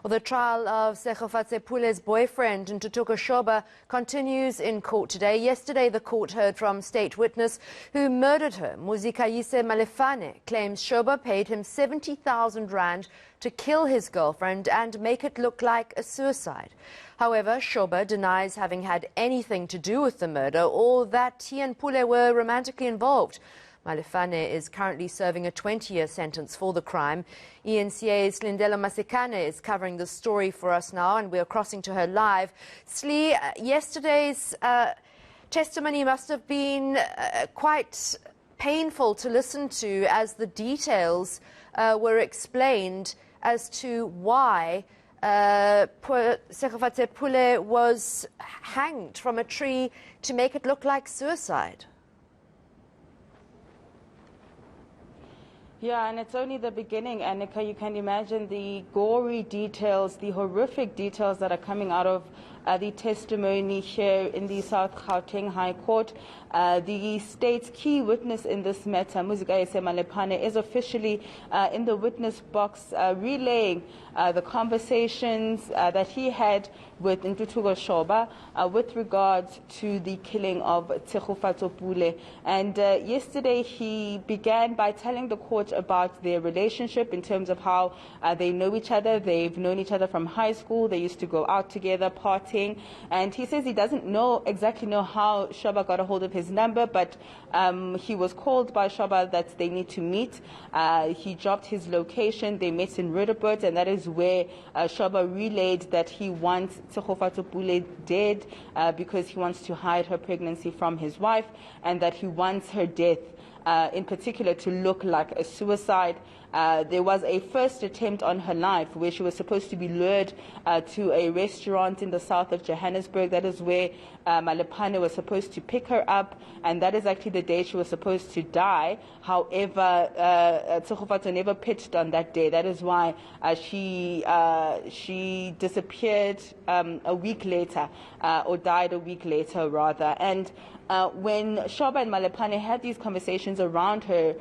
Well, the trial of Tshegofatso Pule's boyfriend, Ntuthuko Shoba, continues in court today. Yesterday, the court heard from state witness who murdered her. Muzikayise Malephane claims Shoba paid him 70,000 rand to kill his girlfriend and make it look like a suicide. However, Shoba denies having had anything to do with the murder or that he and Pule were romantically involved. Malephane is currently serving a 20-year sentence for the crime. eNCA's Silindelo Masikane is covering the story for us now, and we are crossing to her live. Sli, yesterday's testimony must have been quite painful to listen to, as the details were explained as to why Tshegofatso Pule was hanged from a tree to make it look like suicide. Yeah, and it's only the beginning, Annika. You can imagine the gory details, the horrific details that are coming out of the testimony here in the South Gauteng High Court. The state's key witness in this matter, Muzikayise Malephane, is officially in the witness box relaying the conversations that he had with Ntuthuko Shoba with regards to the killing of Tshegofatso Pule. And yesterday he began by telling the court about their relationship in terms of how they know each other. They've known each other from high school. They used to go out together, partying. And he says he doesn't exactly know how Shoba got a hold of his number, but he was called by Shoba that they need to meet. He dropped his location. They met in Rudderburg, and that is where Shoba relayed that he wants Tshegofatso Pule dead because he wants to hide her pregnancy from his wife, and that he wants her death in particular to look like a suicide. There was a first attempt on her life where she was supposed to be lured to a restaurant in the south of Johannesburg. That is where Malephane was supposed to pick her up, and that is actually the day she was supposed to die. However, Tshegofatso never pitched on that day. That is why she disappeared a week later, or died a week later rather. And when Shoba and Malephane had these conversations around her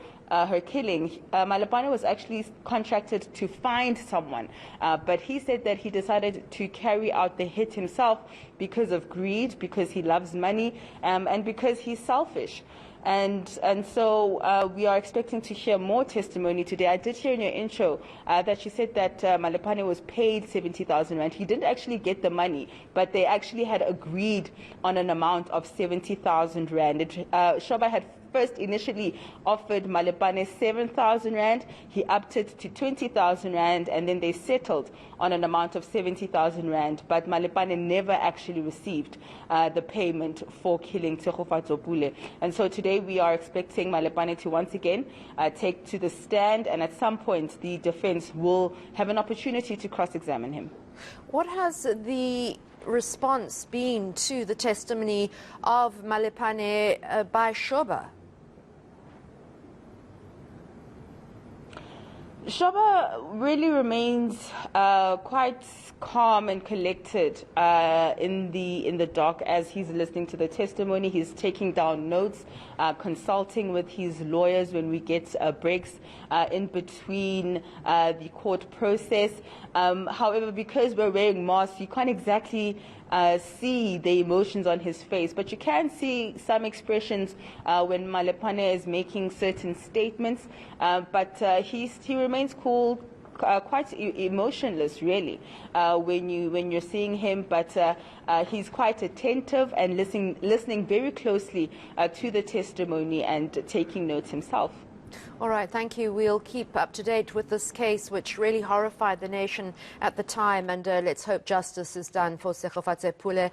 killing, Malephane was actually contracted to find someone, but he said that he decided to carry out the hit himself because of greed, because he loves money, and because he's selfish. And so we are expecting to hear more testimony today. I did hear in your intro that she said that Malephane was paid 70,000 rand. He didn't actually get the money, but they actually had agreed on an amount of 70,000 rand. Shoba had first initially offered Malephane 7,000 rand. He upped it to 20,000 rand, and then they settled on an amount of 70,000 rand. But Malephane never actually received the payment for killing Tshegofatso Pule. And so today we are expecting Malephane to once again take to the stand, and at some point the defense will have an opportunity to cross-examine him. What has the response been to the testimony of Malephane by Shoba? Shoba really remains quite calm and collected in the dock as he's listening to the testimony. He's taking down notes, consulting with his lawyers when we get breaks in between the court process. However, because we're wearing masks, you can't exactly see the emotions on his face, but you can see some expressions when Malephane is making certain statements, but he remains cool, quite emotionless really when you're seeing him, but he's quite attentive and listening very closely to the testimony and taking notes himself. All right, thank you. We'll keep up to date with this case, which really horrified the nation at the time, and let's hope justice is done for Tshegofatso Pule.